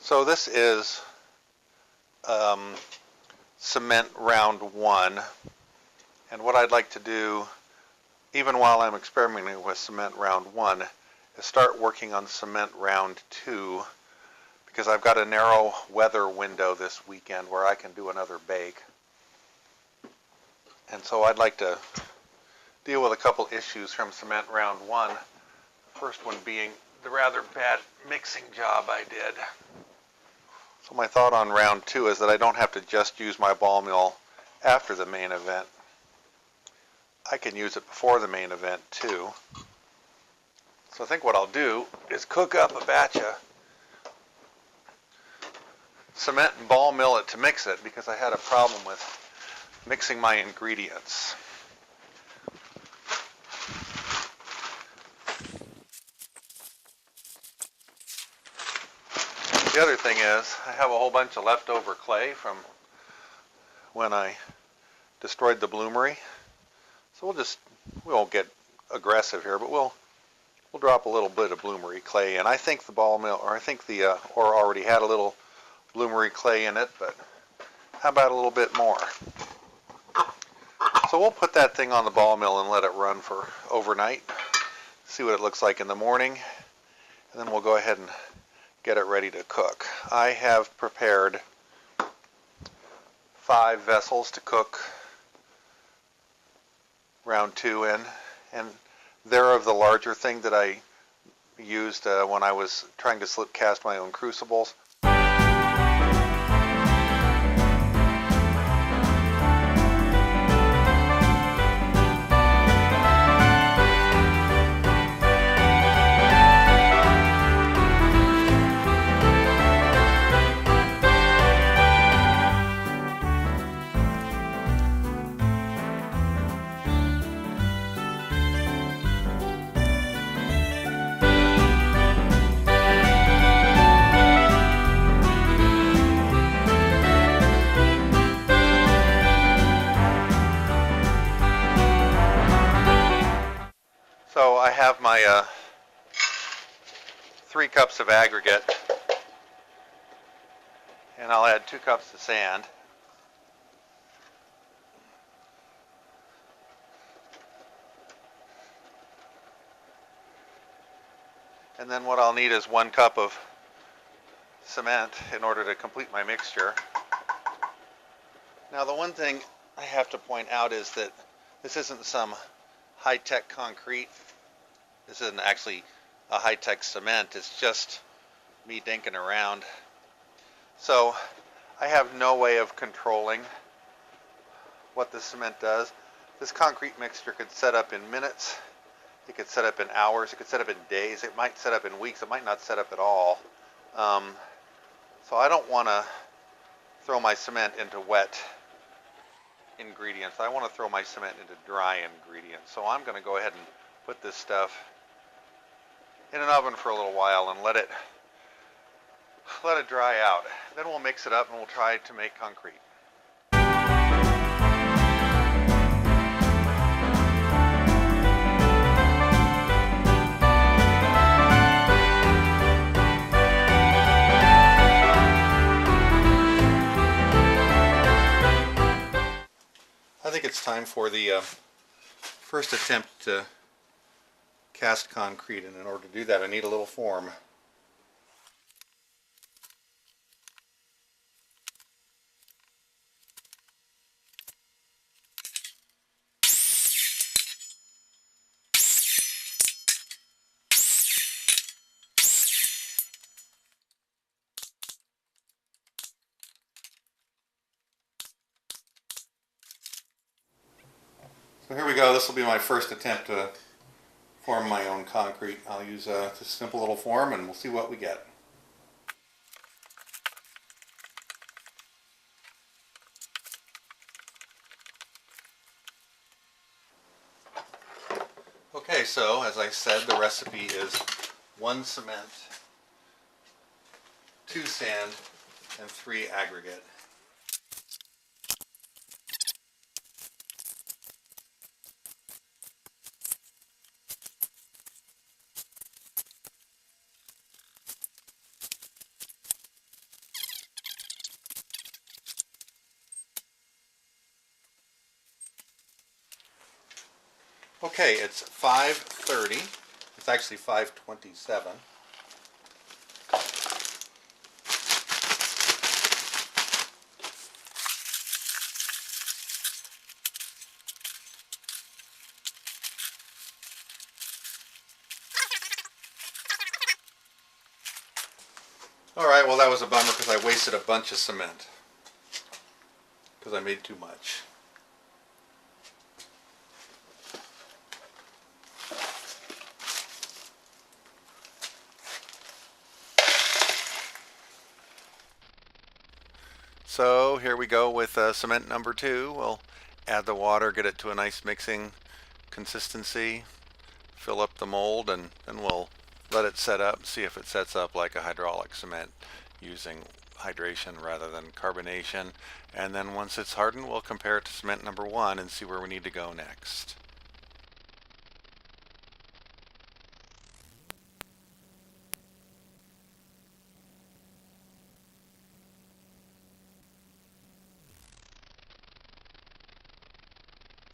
So this is cement round 1, and what I'd like to do, even while I'm experimenting with cement round 1, is start working on cement round 2, because I've got a narrow weather window this weekend where I can do another bake. And so I'd like to deal with a couple issues from cement round 1. The first one being the rather bad mixing job I did. So my thought on round 2 is that I don't have to just use my ball mill after the main event. I can use it before the main event too. So I think what I'll do is cook up a batch of cement and ball mill it to mix it, because I had a problem with mixing my ingredients. The other thing is, I have a whole bunch of leftover clay from when I destroyed the bloomery. So we won't get aggressive here, but we'll drop a little bit of bloomery clay in. I think the ball mill, or I think the ore already had a little bloomery clay in it, but how about a little bit more? So we'll put that thing on the ball mill and let it run for overnight, see what it looks like in the morning, and then we'll go ahead and get it ready to cook. I have prepared 5 vessels to cook round 2 in, and they're of the larger thing that I used when I was trying to slip cast my own crucibles. So I have my 3 cups of aggregate, and I'll add 2 cups of sand. And then what I'll need is 1 cup of cement in order to complete my mixture. Now the one thing I have to point out is that this isn't some high-tech concrete. This isn't actually a high-tech cement. It's just me dinking around. So I have no way of controlling what the cement does. This concrete mixture could set up in minutes. It could set up in hours. It could set up in days. It might set up in weeks. It might not set up at all. So I don't want to throw my cement into wet ingredients. I want to throw my cement into dry ingredients. So I'm going to go ahead and put this stuff in an oven for a little while and let it dry out. Then we'll mix it up and we'll try to make concrete. I think it's time for the first attempt to cast concrete, and in order to do that I need a little form. So here we go. This will be my first attempt to form my own concrete. I'll use just a simple little form and we'll see what we get. Okay, so as I said, the recipe is 1 cement, 2 sand, and 3 aggregate. Okay, it's 5:30. It's actually 5:27. Alright, well that was a bummer because I wasted a bunch of cement. Because I made too much. So here we go with cement number 2. We'll add the water, get it to a nice mixing consistency, fill up the mold, and then we'll let it set up, see if it sets up like a hydraulic cement using hydration rather than carbonation. And then once it's hardened, we'll compare it to cement number 1 and see where we need to go next.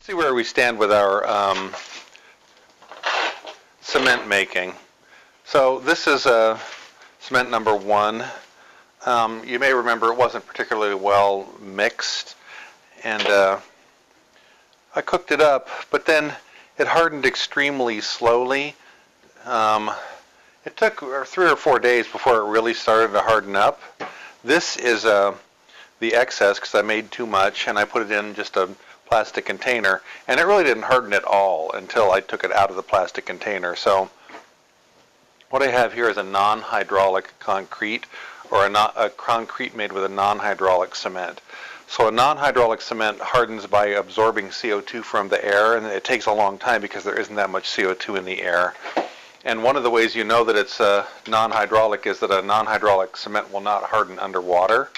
See where we stand with our cement making. So this is cement number 1. You may remember it wasn't particularly well mixed, and I cooked it up, but then it hardened extremely slowly. It took 3 or 4 days before it really started to harden up. This is the excess because I made too much and I put it in just a plastic container, and it really didn't harden at all until I took it out of the plastic container. So what I have here is a non-hydraulic concrete, or a concrete made with a non-hydraulic cement. So a non-hydraulic cement hardens by absorbing CO2 from the air, and it takes a long time because there isn't that much CO2 in the air. And one of the ways you know that it's non-hydraulic is that a non-hydraulic cement will not harden underwater.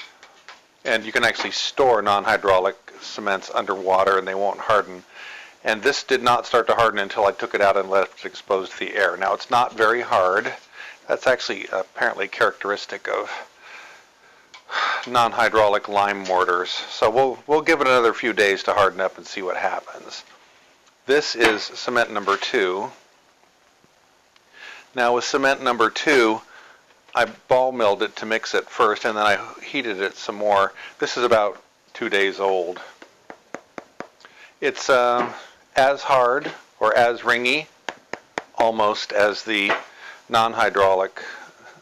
And you can actually store non-hydraulic cements underwater and they won't harden. And this did not start to harden until I took it out and left it exposed to the air. Now it's not very hard. That's actually apparently characteristic of non-hydraulic lime mortars. So we'll give it another few days to harden up and see what happens. This is cement number 2. Now with cement number 2, I ball milled it to mix it first, and then I heated it some more. This is about 2 days old. It's as hard or as ringy almost as the non-hydraulic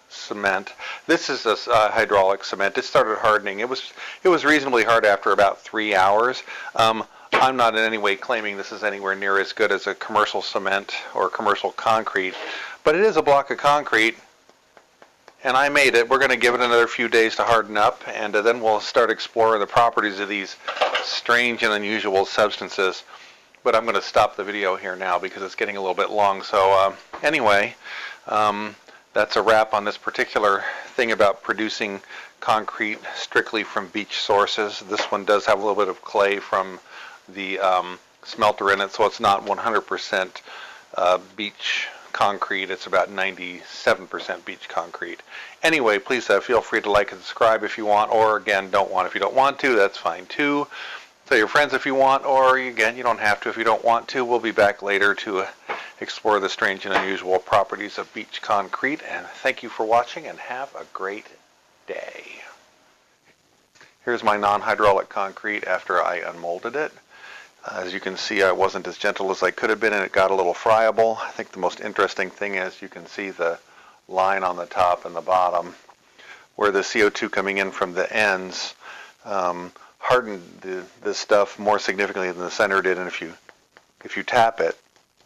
cement. This is a hydraulic cement. It started hardening. It was reasonably hard after about 3 hours. I'm not in any way claiming this is anywhere near as good as a commercial cement or commercial concrete, but it is a block of concrete. And I made it. We're going to give it another few days to harden up, and then we'll start exploring the properties of these strange and unusual substances. But I'm going to stop the video here now because it's getting a little bit long. So anyway, that's a wrap on this particular thing about producing concrete strictly from beach sources. This one does have a little bit of clay from the smelter in it, so it's not 100% beach concrete. It's about 97% beach concrete. Anyway, please feel free to like and subscribe if you want, or again, don't want. If you don't want to, that's fine too. Tell your friends if you want, or again, you don't have to if you don't want to. We'll be back later to explore the strange and unusual properties of beach concrete. And thank you for watching, and have a great day. Here's my non-hydraulic concrete after I unmolded it. As you can see, I wasn't as gentle as I could have been, and it got a little friable. I think the most interesting thing is you can see the line on the top and the bottom where the CO2 coming in from the ends hardened this stuff more significantly than the center did. And if you tap it,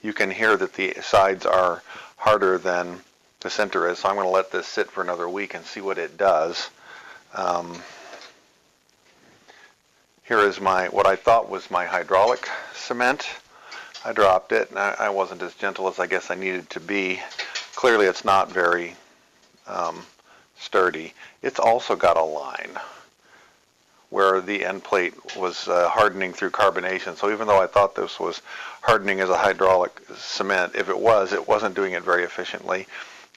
you can hear that the sides are harder than the center is. So I'm going to let this sit for another week and see what it does. Here is what I thought was my hydraulic cement. I dropped it, and I wasn't as gentle as I guess I needed to be. Clearly it's not very sturdy. It's also got a line where the end plate was hardening through carbonation. So even though I thought this was hardening as a hydraulic cement, if it wasn't doing it very efficiently.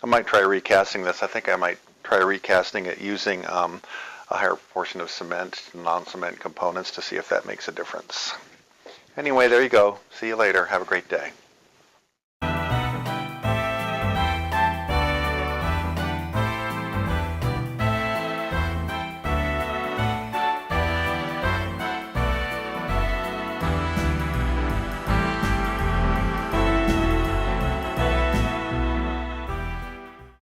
I might try recasting this. I think I might try recasting it using a higher proportion of cement, non-cement components, to see if that makes a difference. Anyway, there you go. See you later. Have a great day.